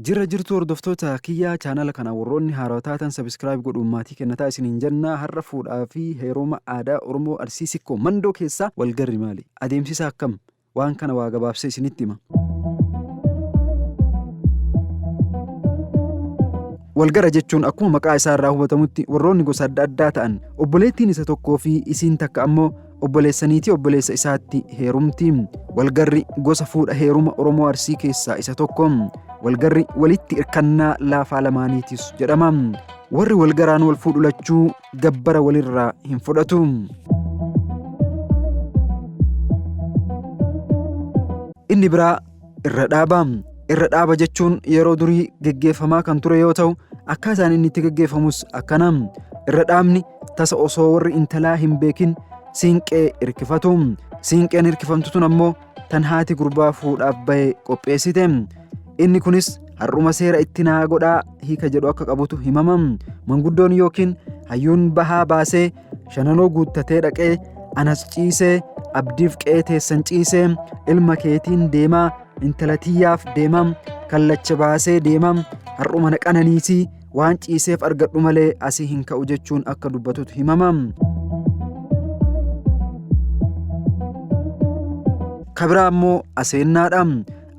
Jirra jirtu hordoftoota kiyyaa chaanala kana warroonni haarawaa taatan sabiskiraayib godhuun maatii kennataa isiniin jennaa. Har'a fuudhaa fi heeruma aadaa Oromoo Arsii Sikkoo Mandoo keessaa walgarri maali? Adeemsisaa akkam? Waan kana waa gabaabsee isinitti hima. Walgara jechuun akkuma maqaa isaa irraa hubatamutti warroonni gosa adda addaa ta'an obboleettiin isa tokkoo fi isiin takka ammoo obboleessaniitii obboleessa isaatti heerumti. Walgarri gosa fuudha heeruma Oromoo Arsii keessaa isa tokko. Walgarri walitti irkannaa laafaa lamaaniitis jedhama. Warri walgaraan wal fuudhulachuu gabbara walirraa hin fudhatu. Inni biraa irra dhaaba. Irra dhaaba jechuun yeroo durii geggeeffamaa kan ture yoo ta'u akkaataan inni itti geggeeffamus akkana. Irra dhaabni tasa osoo warri intalaa hin beekin siinqee irkifatu. Siinqeen irkifamtu tun ammoo tan haati gurbaa fuudhaaf bahe qopheessite. Inni kunis har'uma seera itti naa godhaa hiika jedhu akka qabutu himama. Manguddoon yookiin hayyuun bahaa baasee shananoo guuttatee dhaqee anas ciisee abdiif qe'ee teessan ciisee ilma keetiin deemaa intala tiyyaaf deemaa kallacha baasee deemaa har'uma na qananiisii waan ciiseef argadhu malee asii hin ka'u jechuun akka dubbatutu himama. Kabiraa ammoo aseennaadha.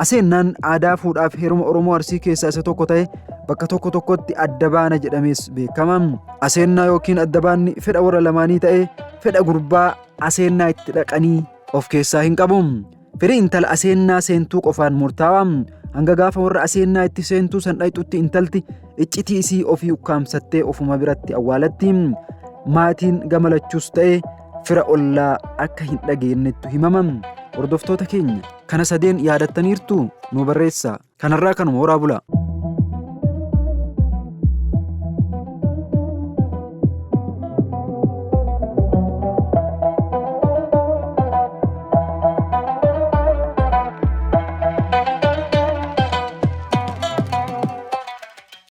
Aseennaan aadaa fuudhaaf heeruma Oromoo Arsii keessaa isa tokko ta'e bakka tokko tokkotti adda baana jedhamees beekama. Aseennaa yookiin adda baanni fedha warra lamaanii ta'e fedha gurbaa aseennaa itti dhaqanii of keessaa hin qabu. Fedhi intala aseennaa seentuu qofaan murtaa'a. Hanga gaafa warra aseennaa itti seentuu san dhayxutti intalti iccitii isii ofii ukkaamsattee ofuma biratti awwaalatti. Maatiin gamalachuus ta'e fira ollaa akka hin dhageenyettu himama. Hordoftoota keenya kana sadeen yaadattaniirtu nu barreessaa. Kanarraa kanuma horaa bulaa.